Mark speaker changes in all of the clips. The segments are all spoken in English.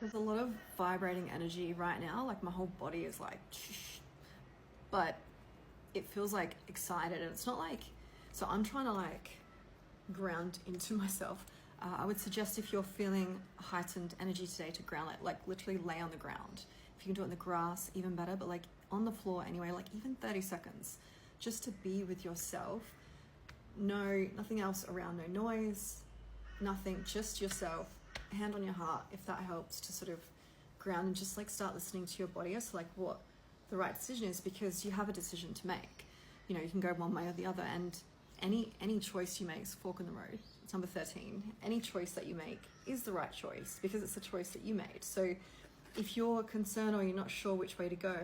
Speaker 1: There's a lot of vibrating energy right now. Like my whole body is like, but it feels like excited, and it's not like, so I'm trying to like ground into myself. I would suggest if you're feeling heightened energy today to ground it, like literally lay on the ground. If you can do it in the grass, even better, but like on the floor anyway, like even 30 seconds, just to be with yourself. No, nothing else around, no noise, nothing, just yourself, hand on your heart, if that helps to sort of ground and just like start listening to your body as to like what the right decision is, because you have a decision to make. You know, you can go one way or the other, and any choice you make is a fork in the road. It's number 13. Any choice that you make is the right choice because it's a choice that you made. So if you're concerned or you're not sure which way to go,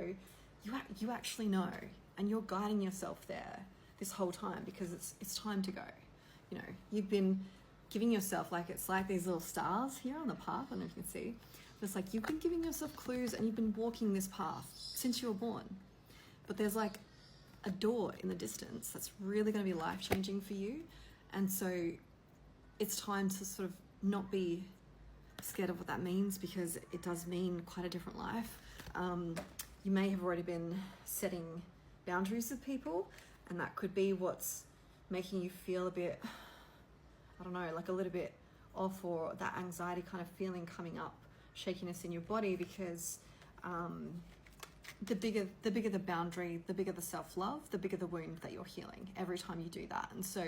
Speaker 1: you actually know, and you're guiding yourself there this whole time because it's time to go. You know, you've been giving yourself, like, it's like these little stars here on the path. I don't know if you can see. It's like you've been giving yourself clues and you've been walking this path since you were born. But there's like a door in the distance that's really going to be life-changing for you. And so it's time to sort of not be scared of what that means, because it does mean quite a different life. You may have already been setting boundaries with people, and that could be what's making you feel a bit, I don't know, like a little bit off, or that anxiety kind of feeling coming up, shakiness in your body, because the bigger the boundary, the bigger the self-love, the bigger the wound that you're healing every time you do that. And so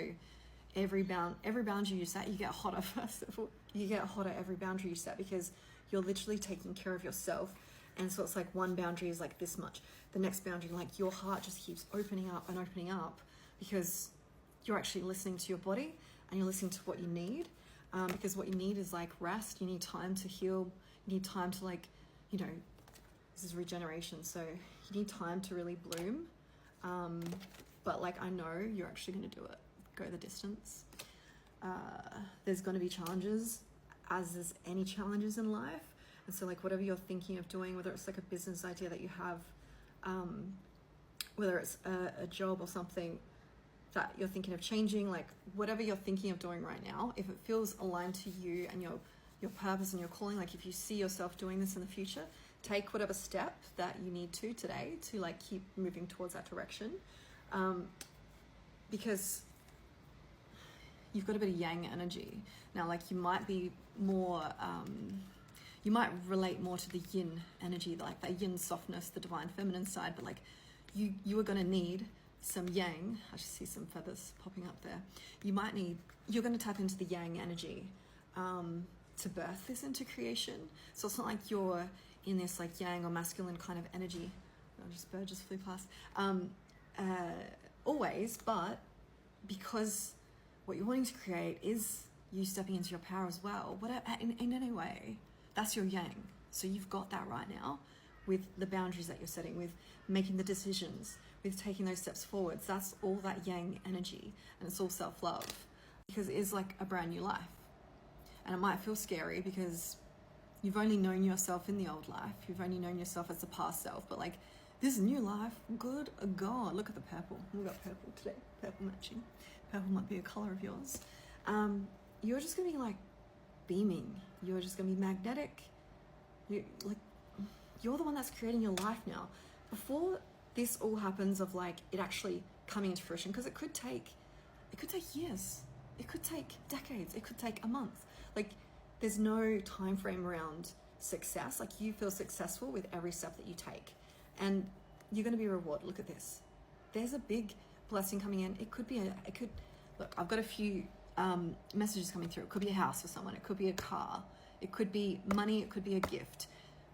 Speaker 1: every boundary you set, you get hotter first of all. You get hotter every boundary you set, because you're literally taking care of yourself. And so it's like one boundary is like this much. The next boundary, like your heart just keeps opening up and opening up, because you're actually listening to your body and you're listening to what you need. Because what you need is like rest. You need time to heal. You need time to, like, you know, this is regeneration. So you need time to really bloom. But like, I know you're actually going to do it. Go the distance. There's going to be challenges, as there's any challenges in life. And so like whatever you're thinking of doing, whether it's like a business idea that you have, whether it's a job or something that you're thinking of changing, like whatever you're thinking of doing right now, if it feels aligned to you and your purpose and your calling, like if you see yourself doing this in the future, take whatever step that you need to today to like keep moving towards that direction. Because you've got a bit of yang energy. Now, like you might be more, you might relate more to the yin energy, like that yin softness, the divine feminine side, but like you are going to need some yang. I just see some feathers popping up there. You're going to tap into the yang energy to birth this into creation. So it's not like you're in this like yang or masculine kind of energy. Bird just flew past. Always, but because what you're wanting to create is you stepping into your power as well. Whatever, in any way, that's your yang. So you've got that right now with the boundaries that you're setting, with making the decisions, with taking those steps forwards. That's all that yang energy, and it's all self-love, because it is like a brand new life. And it might feel scary because you've only known yourself in the old life. You've only known yourself as the past self, but like this new life, good God, look at the purple. We've got purple today, purple matching. Purple might be a color of yours. You're just gonna be like beaming. You're just gonna be magnetic. You're the one that's creating your life now. Before this all happens of like it actually coming into fruition, because it could take years. It could take decades. It could take a month. Like there's no time frame around success. Like you feel successful with every step that you take, and you're going to be rewarded. Look at this. There's a big blessing coming in. Look, I've got a few messages coming through. It could be a house for someone. It could be a car. It could be money. It could be a gift.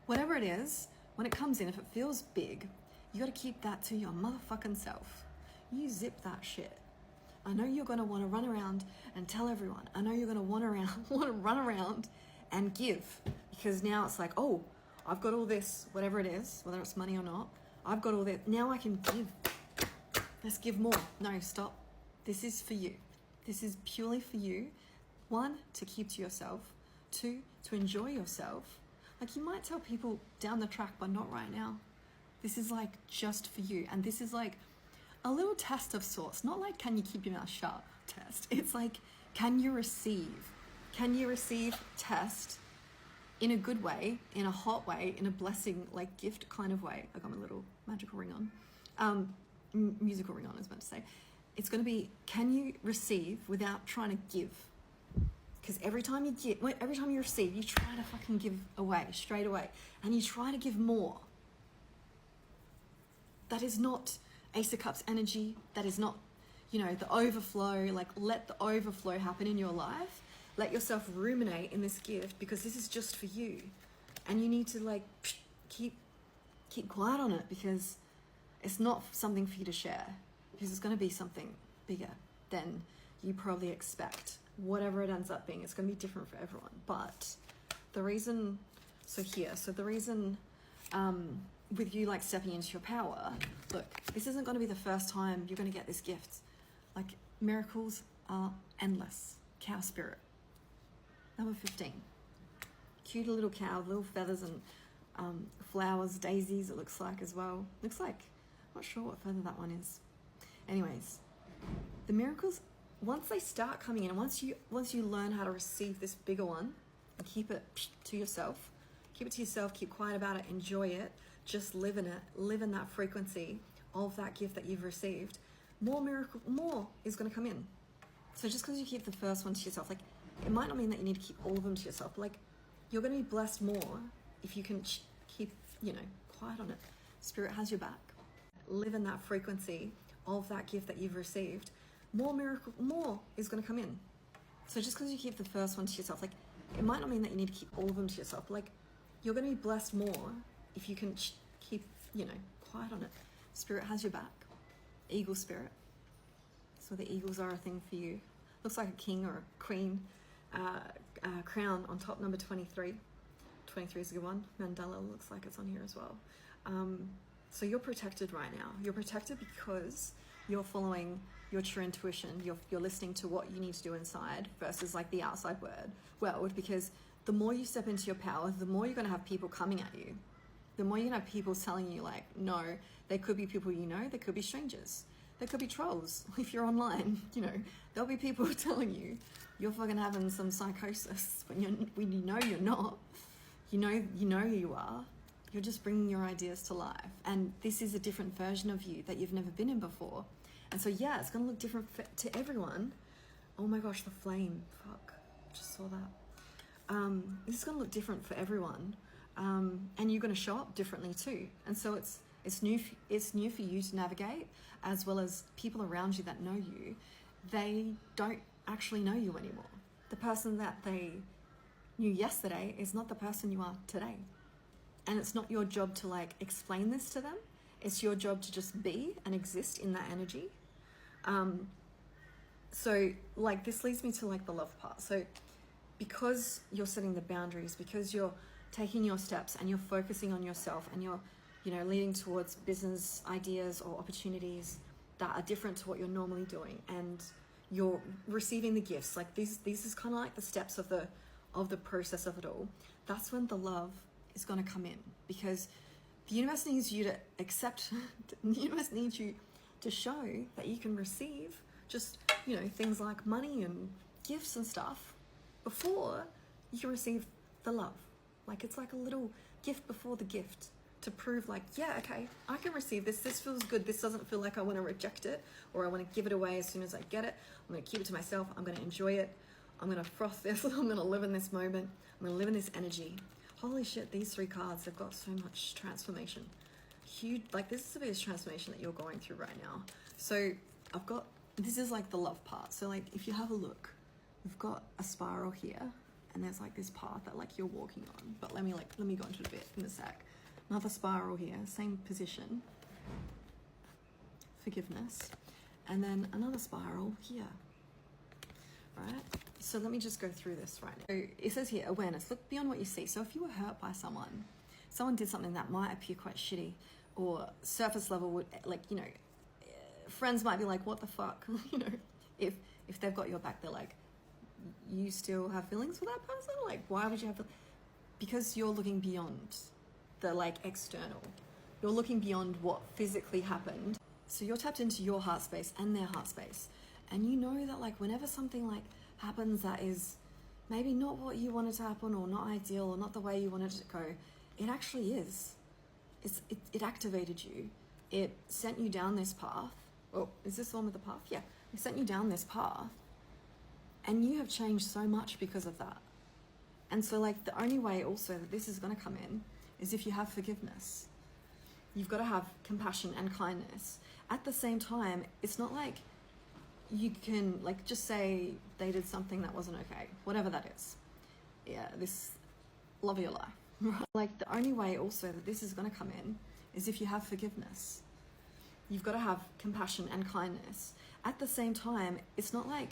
Speaker 1: Whatever it is, when it comes in, if it feels big, you got to keep that to your motherfucking self. You zip that shit. I know you're going to want to run around and tell everyone. I know you're going to want to run around and give, because now it's like, oh, I've got all this, whatever it is, whether it's money or not, I've got all that. Now I can give. Let's give more. No, stop. This is for you. This is purely for you. 1, to keep to yourself. 2, to enjoy yourself. Like you might tell people down the track, but not right now. This is like just for you. And this is like a little test of sorts. Not like, can you keep your mouth shut test. It's like, can you receive? Can you receive test in a good way, in a hot way, in a blessing, like gift kind of way. I got my little magical ring on, musical ring on, I was meant to say. It's going to be, can you receive without trying to give? Because every time you receive, you try to fucking give away straight away, and you try to give more. That is not Ace of Cups energy. That is not, you know, the overflow. Like, let the overflow happen in your life. Let yourself ruminate in this gift, because this is just for you, and you need to like keep quiet on it, because it's not something for you to share, because it's going to be something bigger than you probably expect. Whatever it ends up being, it's going to be different for everyone. But the reason, with you like stepping into your power, look, this isn't going to be the first time you're going to get this gift. Like, miracles are endless. Cow spirit. Number 15. Cute little cow, little feathers and flowers, daisies, it looks like as well. Looks like, I'm not sure what feather that one is. Anyways, the miracles, once they start coming in, and once you learn how to receive this bigger one and keep it to yourself, keep quiet about it, enjoy it, just live in it, live in that frequency of that gift that you've received, more is going to come in. So just because you keep the first one to yourself, like, it might not mean that you need to keep all of them to yourself, but like, you're going to be blessed more if you can keep, you know, quiet on it. Spirit has your back. Live in that frequency of that gift that you've received. More is going to come in. So just because you keep the first one to yourself, like, it might not mean that you need to keep all of them to yourself, but like, you're going to be blessed more if you can keep, you know, quiet on it. Spirit has your back. Eagle spirit. So the eagles are a thing for you. Looks like a king or a queen. Crown on top, number 23. 23 is a good one. Mandela looks like it's on here as well. So you're protected right now. You're protected because you're following your true intuition. You're listening to what you need to do inside versus like the outside world, because the more you step into your power, the more you're going to have people coming at you. The more you're going to have people telling you, like, no, they could be people you know, they could be strangers. They could be trolls. If you're online, you know, there'll be people telling you you're fucking having some psychosis when you know you're not. You know who you are. You're just bringing your ideas to life. And this is a different version of you that you've never been in before. And so, yeah, it's going to look different to everyone. Oh my gosh, the flame. Fuck. Just saw that. This is going to look different for everyone. And you're going to show up differently too. And so it's new for you to navigate, as well as people around you that know you. They don't actually know you anymore. The person that they knew yesterday is not the person you are today. And it's not your job to like explain this to them. It's your job to just be and exist in that energy. So like, this leads me to like the love part. So because you're setting the boundaries, because you're taking your steps and you're focusing on yourself, and you're, you know, leading towards business ideas or opportunities that are different to what you're normally doing, and you're receiving the gifts, like these is kind of like the steps of the process of it all. That's when the love is going to come in, because the universe needs you to accept. The universe needs you to show that you can receive just, you know, things like money and gifts and stuff before you can receive the love. Like, it's like a little gift before the gift, to prove like, yeah, okay, I can receive this. This feels good. This doesn't feel like I want to reject it, or I want to give it away as soon as I get it. I'm going to keep it to myself. I'm going to enjoy it. I'm going to froth this. I'm going to live in this moment. I'm going to live in this energy. Holy shit, these 3 cards have got so much transformation. Huge, like, this is the biggest transformation that you're going through right now. So this is like the love part. So like, if you have a look, we've got a spiral here, and there's like this path that like you're walking on. But let me go into it a bit in a sec. Another spiral here, same position. Forgiveness. And then another spiral here. Right? So let me just go through this right now. So it says here, awareness, look beyond what you see. So if you were hurt by someone did something that might appear quite shitty, or surface level would, like, you know, friends might be like, what the fuck? You know, if they've got your back, they're like, you still have feelings for that person? Like, why would you have? Because you're looking beyond the like external. You're looking beyond what physically happened. So you're tapped into your heart space and their heart space. And you know that like, whenever something like happens that is, maybe not what you wanted to happen, or not ideal, or not the way you wanted it to go, it actually is. It activated you. It sent you down this path. Oh, is this the one with the path? Yeah. It sent you down this path. And you have changed so much because of that. And so like the only way also that this is going to come in is if you have forgiveness. You've got to have compassion and kindness. At the same time, it's not like you can like just say they did something that wasn't okay, whatever that is. Yeah, this love of your life. Like the only way also that this is going to come in is if you have forgiveness. You've got to have compassion and kindness. At the same time, it's not like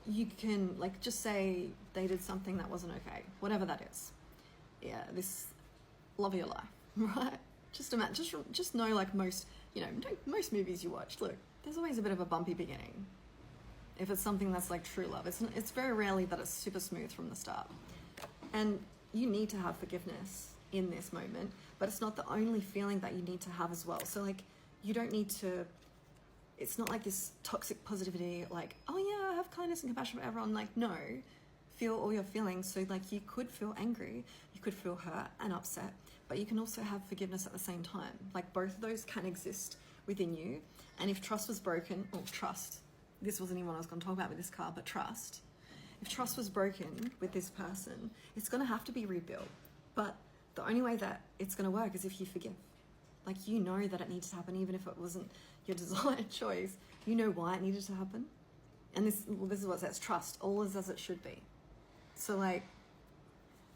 Speaker 1: you can like just say they did something that wasn't okay, whatever that is. Yeah, this love of your life, right? Just imagine, just know like most, most movies you watch, look, there's always a bit of a bumpy beginning. If it's something that's like true love, it's very rarely that it's super smooth from the start. And you need to have forgiveness in this moment, but it's not the only feeling that you need to have as well. So like, you don't need to, it's not like this toxic positivity, like, oh yeah, have kindness and compassion for everyone. Like, no, feel all your feelings. So like, you could feel angry, you could feel hurt and upset, but you can also have forgiveness at the same time. Like both of those can exist within you. And if trust was broken, or trust, this wasn't even what I was going to talk about with this card, but trust. If trust was broken with this person, it's going to have to be rebuilt. But the only way that it's going to work is if you forgive. Like, you know that it needs to happen, even if it wasn't your desired choice. You know why it needed to happen. And this is what it says, trust, all is as it should be. So like,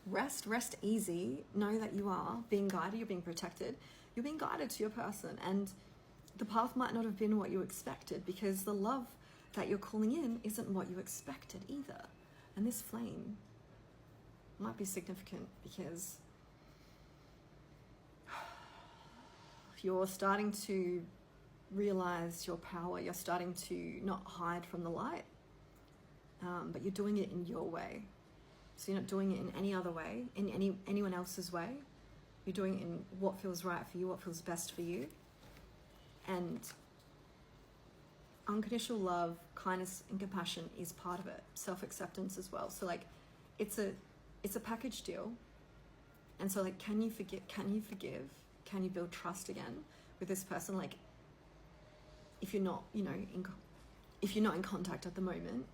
Speaker 1: rest easy. Know that you are being guided, you're being protected. You're being guided to your person. And the path might not have been what you expected, because the love that you're calling in isn't what you expected either. And this flame might be significant because you're starting to realize your power. You're starting to not hide from the light, but you're doing it in your way. So you're not doing it in any other way, in anyone else's way. You're doing it in what feels right for you, what feels best for you. And unconditional love, kindness and compassion is part of it. Self-acceptance as well. So like, it's a package deal. And so like, can you forgive? Can you build trust again with this person? Like, if you're not, if you're not in contact at the moment,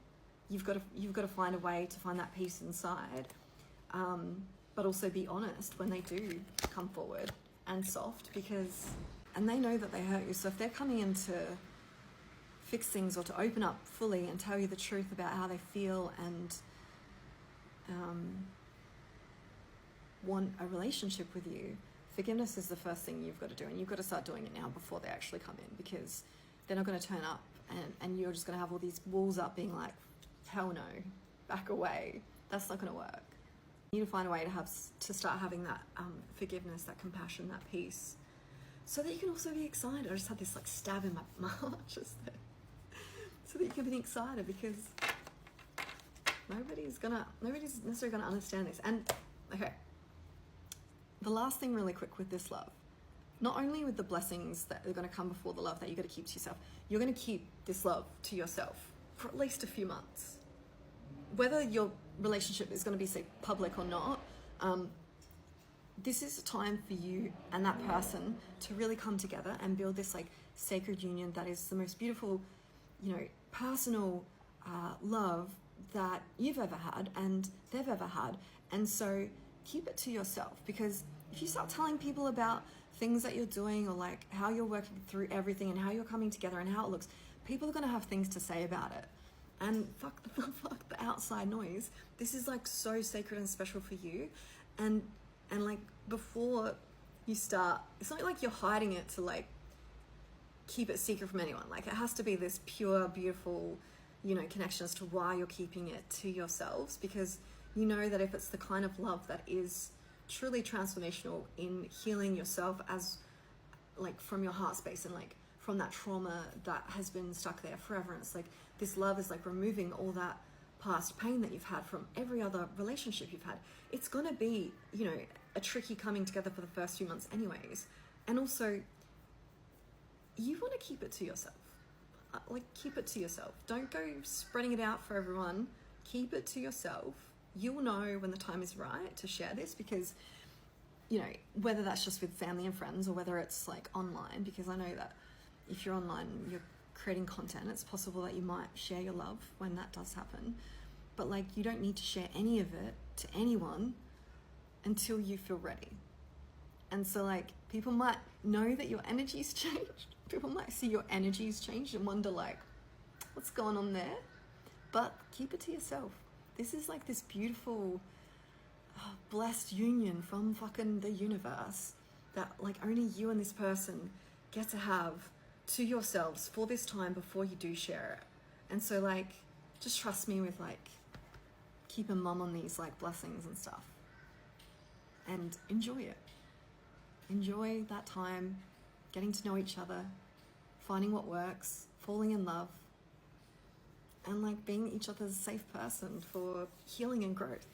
Speaker 1: you've got to find a way to find that peace inside, but also be honest when they do come forward, and soft, and they know that they hurt you. So if they're coming in to fix things or to open up fully and tell you the truth about how they feel and want a relationship with you, forgiveness is the first thing you've got to do, and you've got to start doing it now before they actually come in, because they're not going to turn up and you're just going to have all these walls up being like, hell no, back away. That's not going to work. You need to find a way to start having that forgiveness, that compassion, that peace, so that you can also be excited. I just had this like stab in my heart just there. So that you can be excited, because nobody's necessarily going to understand this. And okay, the last thing really quick with this love, not only with the blessings that are going to come before the love that you got to keep to yourself, you're going to keep this love to yourself for at least a few months. Whether your relationship is going to be, say, public or not, this is a time for you and that person to really come together and build this like sacred union that is the most beautiful, personal love that you've ever had and they've ever had. And so keep it to yourself, because if you start telling people about things that you're doing, or like how you're working through everything and how you're coming together and how it looks, people are going to have things to say about it. And fuck the outside noise. This is like so sacred and special for you. And like, before you start, it's not like you're hiding it to like keep it secret from anyone. Like, it has to be this pure, beautiful, connection as to why you're keeping it to yourselves, because you know that if it's the kind of love that is truly transformational in healing yourself as like from your heart space and like from that trauma that has been stuck there forever, and it's like this love is like removing all that past pain that you've had from every other relationship you've had. It's gonna be, a tricky coming together for the first few months anyways. And also, you want to keep it to yourself. Like, keep it to yourself. Don't go spreading it out for everyone. Keep it to yourself. you'll know when the time is right to share this, because, you know, whether that's just with family and friends or whether it's like online, because I know that if you're online, you're creating content, it's possible that you might share your love when that does happen. But like, you don't need to share any of it to anyone until you feel ready. And so like, people might know that your energy's changed. People might see your energy's changed and wonder like, what's going on there? But keep it to yourself. This is like this beautiful, blessed union from fucking the universe that like only you and this person get to have to yourselves for this time before you do share it. And so like, just trust me with like, keeping mum on these like blessings and stuff, and enjoy it. Enjoy that time, getting to know each other, finding what works, falling in love, and like being each other's safe person for healing and growth.